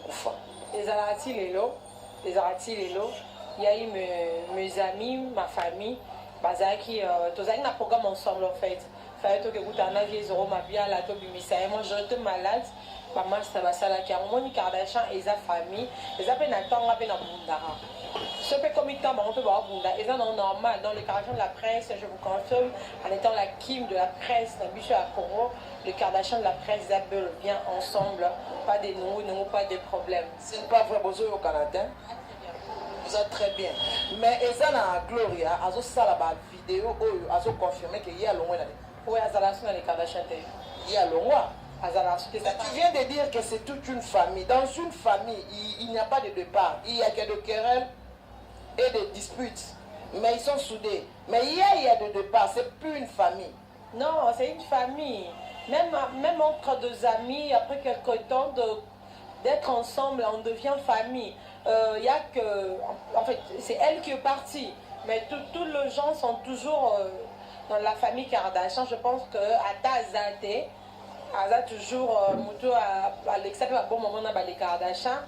Koufa. Les Arati Lelo, il y a eu mes amis, ma famille, Bazaki, tous les un programme ensemble en fait. Fallait que vous t'en aviez zéro ma bien la tobi misaya. Moi j'étais malade, maman ça va ça là qui a mon Kardashian et sa famille, les appels n'attendent pas dans Bundara. Ce fait comme il tombe, on peut voir Bunda. Et ça non normal dans les Kardashians de la presse, je vous confirme, en étant la Kim de la presse, la biche à Congo, les Kardashians de la presse, Isabelle bien ensemble, pas des nous, pas de problèmes. Ce n'est pas vrai, vous au Canada. Vous êtes très bien. Mais Ezana Gloria, Azo Salaba vidéo, Azo confirmé qu'il y a l'ongwa. Oui, Azalasson dans les Kardashians. Il y a l'ongwa. Tu viens de dire que c'est toute une famille. Dans une famille, il n'y a pas de départ. Il y a que de querelles et de disputes. Mais ils sont soudés. Mais il y a de départ. C'est plus une famille. Non, c'est une famille. Même entre deux amis, après quelques temps d'être ensemble, on devient famille. Il y a que... En fait, c'est elle qui est partie. Mais tous les gens sont toujours dans la famille Kardashian. Je pense qu'Ata Azate, Aza toujours Moutou à l'exception à bon moment dans les Kardashian.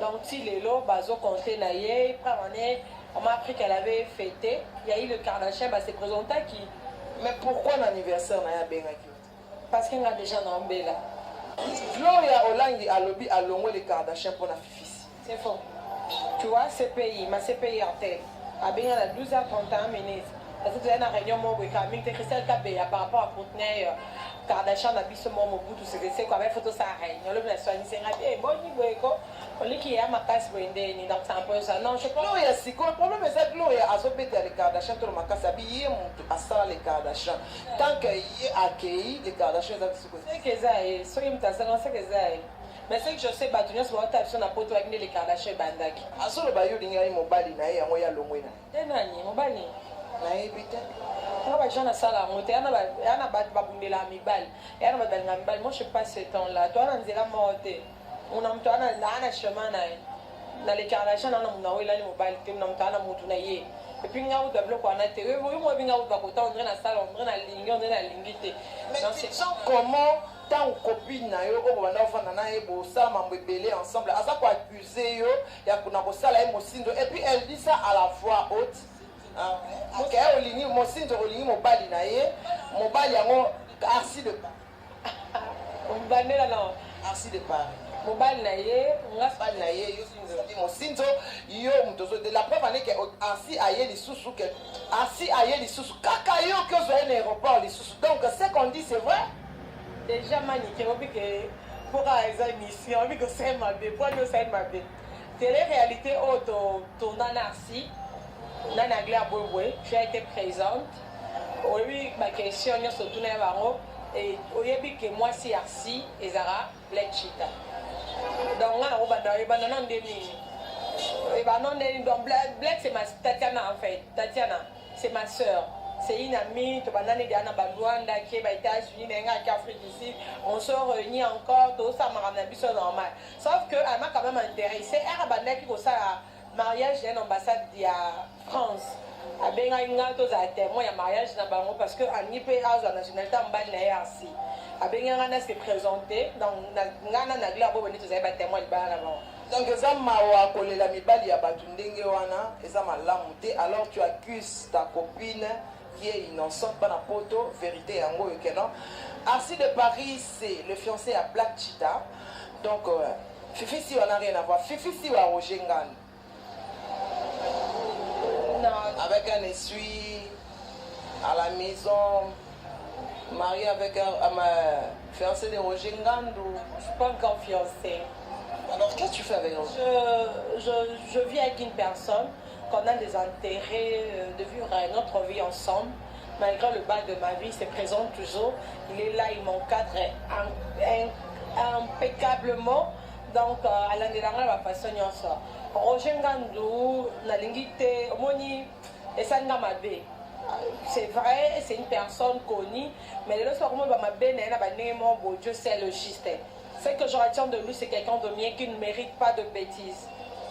Donc, si les lots, bazo compté naïe, on m'a appris qu'elle avait fêté. Il y a eu le Kardashian, c'est présenté qui. Mais pourquoi l'anniversaire n'a pas été? Parce qu'il y a déjà nombé là. Gloria Olangi a lobby à l'ongwe les Kardashian pour la fifi. C'est faux. Tu vois, CPI, ma CPI RTL, a bien à 12h31 minutes. Parce que tu as une réunion, moi, avec Christelle Kabé par rapport à Courtenay, Kardashian, a bis mon bout, tout ce que c'est, quoi, avec photo, ça réunion, le blessé, c'est rapide, bon, on dit qu'il y a ma casse, donc c'est un peu ça. Non, je pense. Gloria, c'est quoi le problème? C'est que Gloria a sauvé les Kardashian, tout le monde a sabillé, à ça, les Kardashian. Tant qu'il y a accueilli les Kardashian, c'est que ça est, soyez me tassant, c'est que ça est. Mais c'est que je sais, Batounia, c'est votre action à poto avec les Kardashian Bandaki. À ce bayou, il y a un mobile, il y a un moyen long. Tenani, mobile. Moi je ne sais pas ce temps-là. Toi, on a morté. On a un chemin dans les Kardashians, on a eu mobilité, on a un et puis, on a bloc, on a été. Oui, moi, on a une salle, on a une ligne, on a une ligne. Mais comment tant copine na yo o banda ofana na ye bo sala mambo ebele ensemble aza ko accuser yo ya kuna ko sala ye mosindo et puis elle dit ça à la voix haute. Ok, olingi mosindo olingi mobali na ye mobali yango arsi de bandela non arsi de Paris mobali na ye ngasali na ye yo mosindo yo mutozo de la preuve ane que arsi aye lisusu que arsi aye lisusu kaka yo que zo un aéroport lisusu donc ce qu'on dit c'est vrai. Déjà maniqué, on dit que pour une mission, on dit que c'est ma vie, pour nous c'est ma vie. C'est la réalité où ton anarchie, Nana Glaire Bouboué, j'ai été présente. Oui, ma question, on se tourne vers moi. Et au début que moi c'est Arsi et Zara, Black Cheetah. Donc on a un demi. Et donc Black c'est ma Tatiana en fait. Tatiana, c'est ma soeur. C'est une amie, tu vas aller dans Bandouanda, qui est aux États-Unis, qui est en Afrique ici. On se réunit encore, tout ça m'a ramené normal. Sauf qu'elle m'a quand même intéressé. Elle a bandé qui a un mariage d'une ambassade de France. Elle a un témoin de mariage parce qu'en IP a la nationalité en bas de la RC. Elle a se présenté, donc elle a un témoin de là-bas. Donc, ça m'a collé la mibali ya batundenge wana, et ça m'a lamouté. Alors, tu accuses ta copine qui est innocente, pas la poto, vérité, en gros, que non. Arsi de Paris, c'est le fiancé à Black Cheetah. Donc, Fifi, si on n'a rien à voir. Fifi, si on a Rojengan. Non. Avec un essuie à la maison, marié avec un fiancé de Rojengan. Je ne suis pas encore fiancée. Alors, qu'est-ce que tu fais avec nous? Je vis avec une personne qu'on a des intérêts de vivre notre vie ensemble. Malgré le bas de ma vie, il se présente toujours. Il est là, il m'encadre impeccablement. Donc, à l'endroit de la façon dont ça. Roger Ngandou, Nalingite, Omoni, et ça n'a pas de. C'est vrai, c'est une personne connue, mais le soir, Dieu c'est le juste. Ce que je retiens de lui, c'est quelqu'un de mien qui ne mérite pas de bêtises.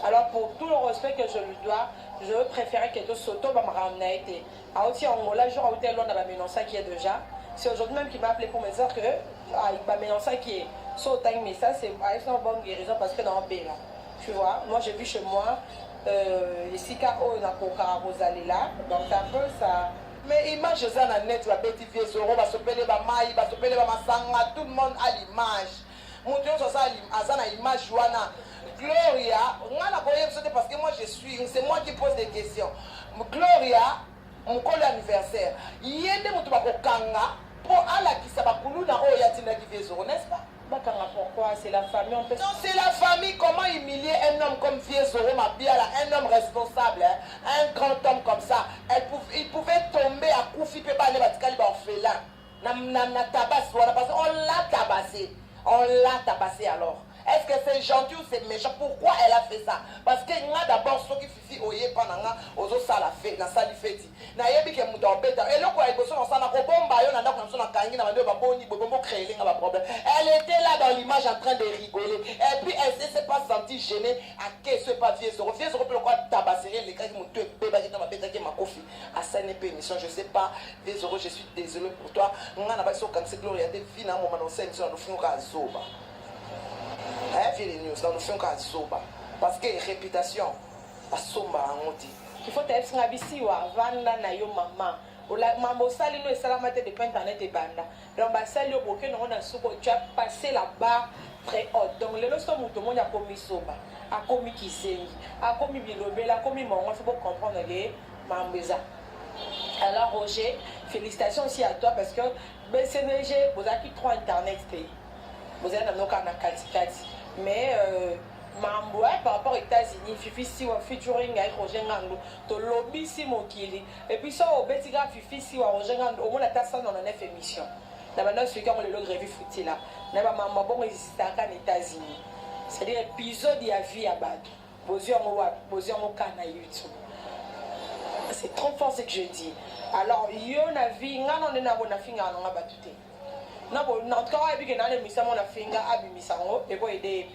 Alors, pour tout le respect que je lui dois, je préférais que tout s'auto va me ramener. À aussi en Angola, je vais l'on a qui est déjà. C'est aujourd'hui même qu'il m'a appelé pour me dire que il va mélancer qui est So, mais ça, c'est une bonne guérison parce que dans le là. Tu vois, moi j'ai vu chez moi, ici, quand on a Kokara Rosalila, donc c'est un peu ça. Mais image ça na net la petite vie zoro va se peler ba mai va se peler ba masanga tout le monde a l'image mon Dieu ça azana image wana Gloria on a boyé parce que moi je suis c'est moi qui pose des questions Gloria mon col anniversaire yende mutu ba kokanga pour ala kisa ba kuluna o yatina ki vie zoro n'est-ce pas? Pourquoi? C'est la famille, on peut... Non, c'est la famille. Comment humilier un homme comme Vieux Zoro Mabiala, un homme responsable, hein? Un grand homme comme ça. Il pouvait tomber à Koufi Pepa les Batikali orphelin. On l'a tabassé. On l'a tabassé alors. Est-ce que c'est gentil ou c'est méchant? Pourquoi elle a fait ça? Parce que nous d'abord ceux qui fifi oye pendant aux autres salles fait na salle fête. Na yebi ke muto beta. Et là quoi eboso na sana ko bomba yo na ndako na so na kangi na bando ba boni bombo créer nga ba problème. Elle était là dans l'image en train de rigoler. Et puis elle s'est pas sentie gênée à que ce pas Vieux Zoro. Vieux Zoro peut quoi tabasser les gars qui muto beba qui na ba beta qui ma kofi. À ça n'est pas émission, je sais pas. Vieux Zoro, je suis désolé pour toi. Nga na ba so quand c'est Gloria de vie na mo manonse émission na funga zoba. News, dans le film Kazoba. Parce que réputation, à Somba, on dit. Il faut être ici, Vanda, Nayo, maman. Maman, sali no esalama te depuis internet et banda. Donc, sali au bouquet, on a souko, tu as passé la barre très haute. Donc, le losto tout le monde a commis Soba, a commis Kisengi, a commis Bilobel, a commis Mongon, il faut comprendre les Mambeza. Alors, Roger, félicitations aussi à toi parce que BCNG, vous avez trop internet. Vous avez un autre mais par rapport aux États-Unis, Fifi Siwa featuring avec Roger Ngando, to lobby si mokili. Et puis ça au Betiga Fifi Siwa Roger Ngando, au moins la tasse dans 9 émissions. Dans maintenant celui qui a le grévi fouti là. N'a pas maman bon exister aux États-Unis. C'est-à-dire épisode il y a vie à battre. Bozio mo kana YouTube. C'est trop fort ce que je dis. Alors yo na vie ngana on na bona finga na batute. Na en tout cas il y a des missions na finga abimisango et pour aider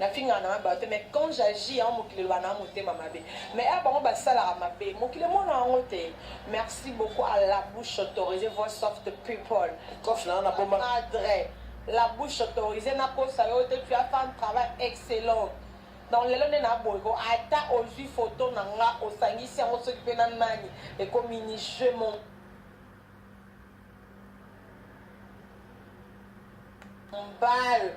na finga na ba mais quand j'agis en mokile wana moté mamabe mais à bango ba sala mabe mokile mona ngote merci beaucoup à la bouche autorisée voice of the people kofna na bomba adresse la bouche autorisée na posa yo tu as fait un travail excellent dans les lois na boyko ata ozui photo na nga osangisi yango soki pe na nani et comme mini je mon balle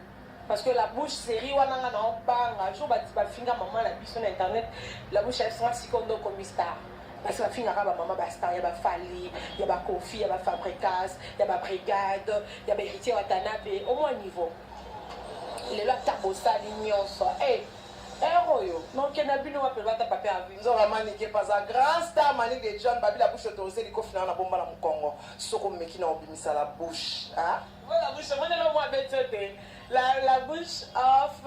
parce que la bouche série wana nga na banga jour ba finga maman la biso na internet la bouche elle sera sikondo comme star parce que la finga ba maman ba star ya ba Fali ya ba Kofi ya ba Fabricas ya ba Brigade ya ba Héritier Watanabe au moins niveau les lois tabosa l'ignorance donc il y a bien nous appelle ta papier à vie nous avons maniqué pas un grand star manique de John Babi la bouche autorisée les coffres na bomba na Congo soko meki na obimisa la bouche hein la bouche moi na moi la bouche of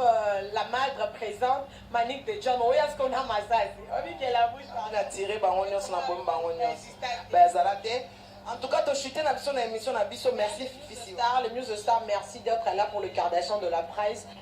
la madre présente manique de John oui est-ce qu'on a massage on dit que la bouche on a tiré ba on na bomba on ba zalate. En tout cas, tu as chuté dans l'émission, merci Fifi. Le Muse Star, merci d'être là pour le Kardashian de la presse.